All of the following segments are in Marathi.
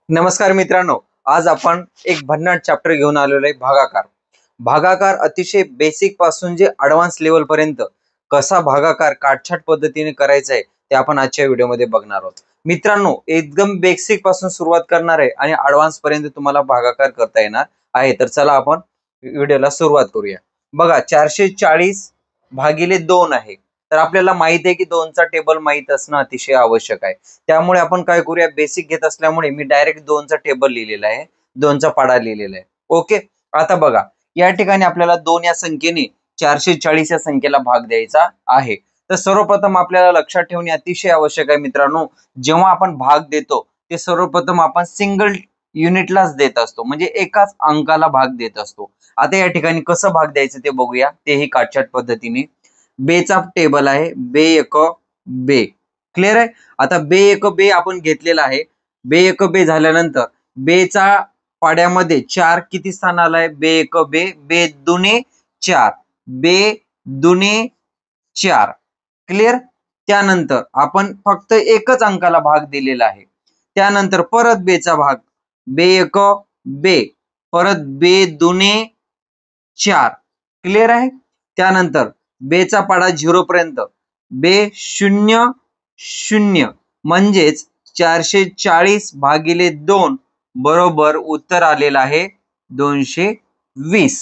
नमस्कार मित्रांनो, आज आपण एक भन्नाट चॅप्टर घेऊन आलेलो आहे भागाकार. भागाकार अतिशय बेसिक पासून जे ॲडव्हान्स लेवल पर्यंत कसा भागाकार काटछाट पद्धतीने करायचा आहे ते आपण आजच्या व्हिडिओमध्ये बघणार आहोत. मित्रांनो, एकदम बेसिक पासून सुरुवात करणार आहे आणि ॲडव्हान्स पर्यंत तुम्हाला भागाकार करता येणार आहे. तर चला आपण व्हिडिओला सुरुवात करूया. बघा, 440 भागिले 2 आहे. तर आपल्याला माहित आहे की 2चा टेबल माहित असणं अतिशय आवश्यक आहे. त्यामुळे आपण काय करूया, बेसिक घेत असल्यामुळे मी डायरेक्ट 2चा टेबल लिहिलेला आहे, 2चा पाडा लिहिलेला आहे. ओके, आता बघा, या ठिकाणी आपल्याला 2 या संख्येने 440 या संख्येला भाग द्यायचा आहे. तर सर्वप्रथम आपल्याला लक्षात ठेवणे अतिशय आवश्यक आहे मित्रांनो, जेव्हा आपण भाग देतो ते सर्वप्रथम आपण सिंगल युनिटलाच देत असतो, म्हणजे एकाच अंकाला भाग देत असतो. आता या ठिकाणी कसं भाग द्यायचं ते बघूया, तेही काटछाट पद्धतीने. बेचा टेबल आहे, बे एक बे. क्लिअर आहे. आता बे एक बे आपण घेतलेला आहे. बे एक बे झाल्यानंतर बेचा पाड्यामध्ये 4 किती स्थान आलाय, बे एक बे, बे दुने 4, बे दुने 4. क्लिअर. त्यानंतर आपण फक्त एकच अंकाला भाग दिलेला आहे. त्यानंतर परत बेचा भाग, बे एक बे, परत बे दुने 4. क्लिअर आहे. त्यानंतर बेचा पाडा 0 पर्यंत, बे 0 0, म्हणजेच 440 भागिले 2 बरोबर उत्तर आलेलं आहे 220.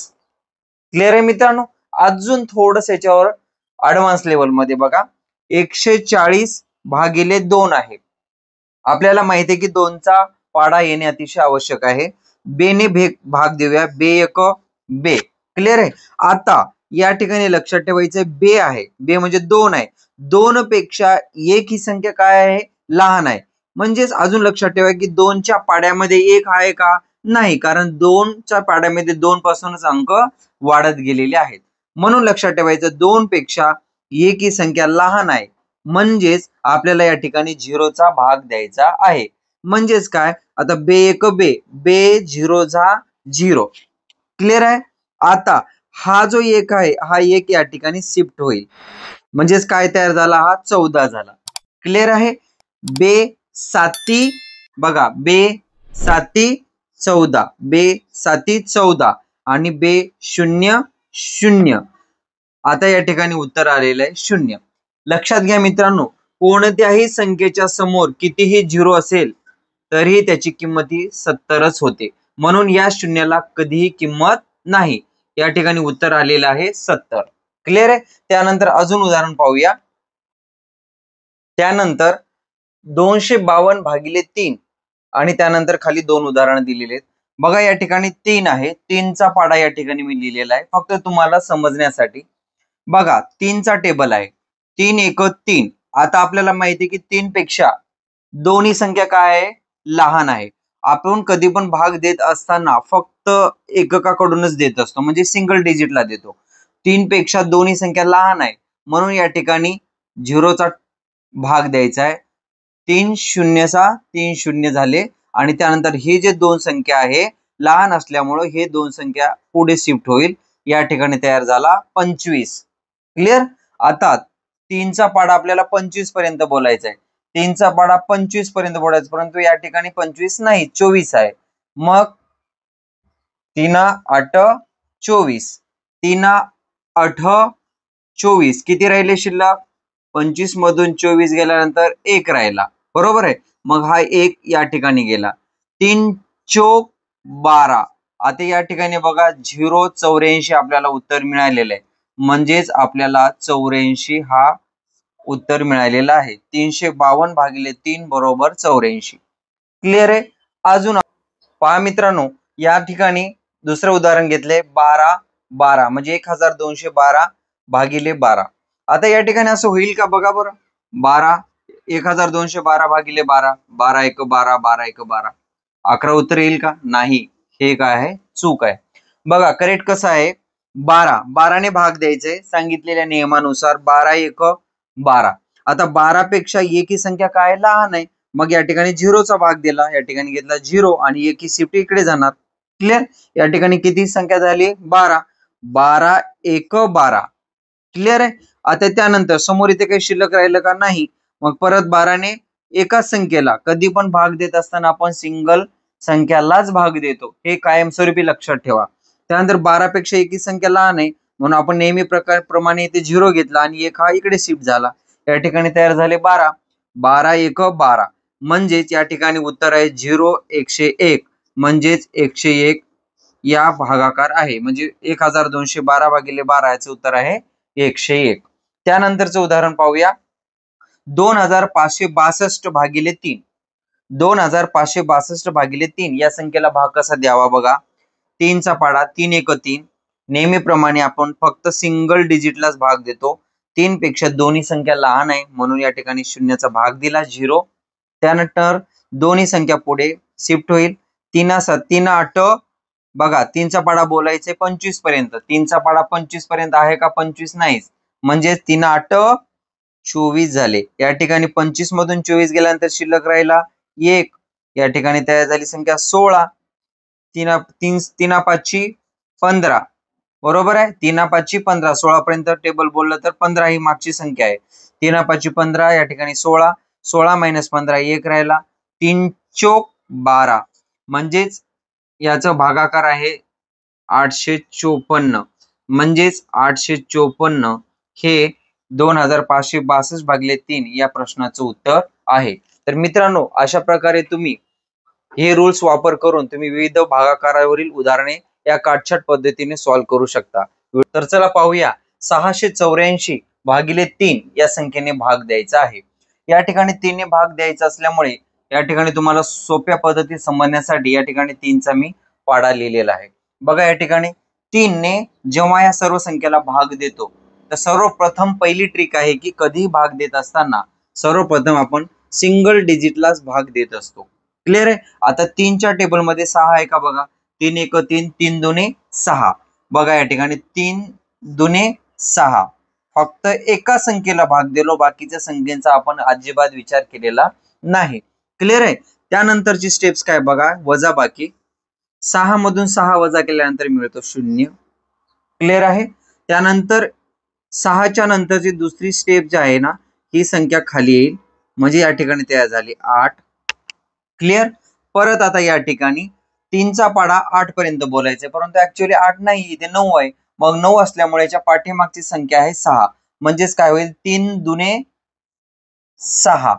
क्लिअर आहे मित्रांनो. अजून थोडस याच्यावर ॲडव्हान्स लेवल मध्ये बघा, 140 भागिले 2 आहे. आपल्याला माहिती आहे की 2चा पाडा येणे अतिशय आवश्यक आहे. बेने भाग देऊया, बे एक बे. क्लिअर आहे. आता या ठिकाणी लक्षात ठेवायचं, बे आहे, बे म्हणजे 2 आहे. 2 पेक्षा एक ही संख्या काय आहे, लहान आहे. म्हणजेच अजून लक्षात ठेवा की 2च्या पाड्यामध्ये 1 आहे का, नाही, कारण 2च्या पाड्यामध्ये 2 पासूनच अंक वाढत गेलेले आहेत. म्हणून लक्षात ठेवायचं 2 पेक्षा एक ही संख्या लहान आहे, म्हणजेच आपल्याला या ठिकाणी 0चा भाग द्यायचा आहे. म्हणजेच काय, आता बे एक बे, बे 0 जा 0. क्लिअर आहे. आता हा जो एक आहे, हा एक या ठिकाणी शिफ्ट होईल, म्हणजेच काय तयार झाला, हा 14 झाला. क्लिअर आहे. बे साती, बघा, बे साती 14, बे साती 14 आणि बे 0 0. आता या ठिकाणी उत्तर आलेलं आहे 0. लक्षात घ्या मित्रांनो, कोणत्याही संख्येच्या समोर कितीही 0 असेल तरी त्याची किंमत ही 70च होते. म्हणून या शून्याला कधीही किंमत नाही. या ठिकाणी उत्तर आलेलं आहे 70. क्लिअर आहे. त्यानंतर अजून उदाहरण पाहूया. त्यानंतर 252 भागिले 3 आणि त्यानंतर खाली 2 उदाहरण दिलेले आहेत. बघा, या ठिकाणी 3 आहे, 3चा पाडा या ठिकाणी मी लिहिलेला आहे फक्त तुम्हाला समजण्यासाठी. बघा, 3चा टेबल आहे, 3 एक 3. आता आपल्याला माहिती आहे की 3 पेक्षा दोन्ही संख्या काय आहे, लहान आहे. आपण कधी पण भाग देत असताना फक्त एककाकडूनच देत असतो, म्हणजे सिंगल डिजिटला देतो. 3 पेक्षा दोन्ही संख्या लहान आहे, म्हणून या ठिकाणी 0चा भाग द्यायचा आहे. 3 शून्यचा 3 शून्य झाले आणि त्यानंतर हे जे 2 संख्या आहे लहान असल्यामुळे हे 2 संख्या पुढे शिफ्ट होईल. या ठिकाणी तयार झाला 25. क्लिअर. आता 3चा पाडा आपल्याला 25 पर्यंत बोलायचा आहे. 3चा पाडा 25 पर्यंत बोलायचा, परंतु या ठिकाणी 25 नाही, 24 आहे. मग 3 8 24, 3 8 24, किती राहिले शिल्लक, 25 मधून 24 गेल्यानंतर 1 राहिला, बरोबर आहे. मग हा 1 या ठिकाणी गेला. 3 चोक 12. आता या ठिकाणी बघा 084 आपल्याला उत्तर मिळालेलं आहे, म्हणजेच आपल्याला 84 हा उत्तर मिळालेला आहे. 352 भागिले 3 बरोबर 84. क्लिअर आहे. अजून पहा मित्रांनो, या ठिकाणी दुसरं उदाहरण घेतले, 12 12 म्हणजे 1212 भागिले 12. आता या ठिकाणी असं होईल का, बघा बरं. 12 1212 भागिले 12, 12 एक 12, 12 एक 12, 11 उत्तर येईल का, नाही. हे काय आहे, चूक आहे. बघा, करेक्ट कसं आहे, 12 ने भाग द्यायचे सांगितलेल्या नियमानुसार, 12 एक 12. आता 12 पेक्षा एक ही संख्या काय, लहान आहे, मग या ठिकाणी 0चा भाग दिला, या ठिकाणी घेतला 0 आणि एक ही शिफ्ट इकडे जाणार. क्लिअर. या ठिकाणी किती संख्या झाली, 12, 12 एक 12. क्लिअर आहे. आता त्यानंतर समोर इथे काही शिल्लक राहिलं का, नाही. मग परत 12 ने एकाच संख्येला कधी पण भाग देत असताना आपण सिंगल संख्यालाच भाग देतो, हे कायमस्वरूपी लक्षात ठेवा. त्यानंतर 12 पेक्षा एकी संख्या लहान आहे म्हणून आपण नेहमी प्रमाणे इथे 0 घेतला आणि 1 हा इकडे शिफ्ट झाला. या ठिकाणी तयार झाले 12. 12 1 12 म्हणजेच या ठिकाणी उत्तर आहे 0 101 म्हणजेच 101 या भागाकार आहे. म्हणजे 1212 भागिले 12 याचे उत्तर आहे 101. त्यानंतरचं उदाहरण पाहूया. 2562 भागिले 3. 2562 भागिले 3 या संख्येला भाग कसा द्यावा बघा. 3 चा पाडा 3 1 3. नेहमीप्रमाणे आपण फक्त सिंगल डिजिटलाच भाग देतो. 3 पेक्षा दोन्ही संख्या लहान आहे म्हणून या ठिकाणी शून्याचा भाग दिला 0. त्यानंतर दोन्ही संख्या पुढे शिफ्ट होईल. 3 7 3 8 बघा 3 चा पाडा बोलायचे 25 पर्यंत. 3 चा पाडा 25 पर्यंत आहे का? 25 नाहीच. म्हणजे 3 8 24 झाले. या ठिकाणी 25 मधून 24 गेल्यानंतर शिल्लक राहिला 1. या ठिकाणी तयार झाली संख्या 16. 3 5 15 बरोबर आहे. 3 5 15 16 पर्यंत टेबल बोललं तर 15 ही मागची संख्या आहे. 3 5 15 या ठिकाणी 16. 16 - 15 1 राहिला. 3 चोक 12 म्हणजेच याचा भागाकार आहे 854. म्हणजेच 854 हे 2562 भागिले 3 या प्रश्नाचं उत्तर आहे. तर मित्रांनो, अशा प्रकारे तुम्ही हे रूल्स वापर करून तुम्ही विविध भागाकारावरील उदाहरणे या काटछाट पद्धतीने सॉल्व्ह करू शकता. तर चला पाहूया. 684 भागिले 3 या संख्येने भाग द्यायचा आहे. या ठिकाणी 3 ने भाग द्यायचा असल्यामुळे या ठिकाणी तुम्हाला सोप्या पद्धतीत समजण्यासाठी या ठिकाणी 3 चा मी पाडा लिहिलेला आहे. बघा या ठिकाणी 3 ने जेव्हा या सर्व संख्येला भाग देतो तर सर्वप्रथम पहिली ट्रिक आहे की कधी भाग देत असताना सर्वप्रथम आपण सिंगल डिजिटलाच भाग देत असतो. क्लिअर आहे. आता 3 च्या टेबल मध्ये 6 आहे का बघा. 3 1 3 3 2 6 बघा या ठिकाणी 3 2 6 फक्त एका संख्येला भाग दिलो, बाकीच्या संख्येचा आपण अजिबात विचार केलेला नाही. क्लिअर आहे. त्यानंतरची स्टेप्स काय बघा. वजा बाकी 6 मधून 6 वजा केल्यानंतर मिळतो 0. क्लिअर आहे. त्यानंतर 6 च्या नंतरची दुसरी स्टेप जी आहे ना ही संख्या खाली येईल म्हणजे या ठिकाणी तयार झाली 8. क्लिअर. परत आता या ठिकाणी 3 चा पाडा 8 पर्यंत बोलायचे परंतु ऍक्च्युअली 8 नाही इथे 9 आहे. मग 9 असल्यामुळे याच्या पाठीमागची संख्या आहे 6 म्हणजेच काय होईल 3 दुने 6.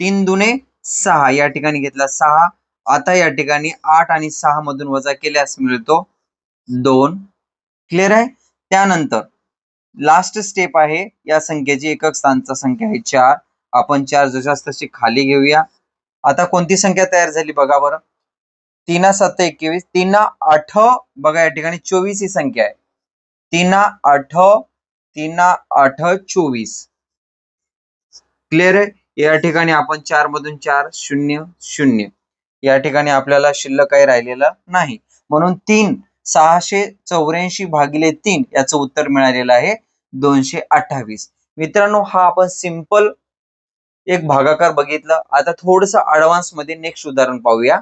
3 दुने 6 या ठिकाणी घेतला 6. आता या ठिकाणी 8 आणि 6 मधून वजा केल्यास मिळतो 2. क्लिअर आहे. त्यानंतर लास्ट स्टेप आहे या संख्येची एकक स्थानचा संख्या आहे 4. आपण 4 जशास तशी खाली घेऊया. आता कोणती संख्या तयार झाली बघा बरं. 3 7 21 3 8 बघा या ठिकाणी 24 ही संख्या आहे. 3 8 24. क्लिअर आहे. या ठिकाणी आपण 4 मधून 4 0 0 या ठिकाणी आपल्याला शिल्लक काही राहिलेलं नाही म्हणून 684 भागिले 3 याचं उत्तर मिळालेलं आहे 228. मित्रांनो, हा आपण सिंपल एक भागाकार बघितला. आता थोडंसं ऍडव्हान्स मध्ये नेक्स्ट उदाहरण पाहूया.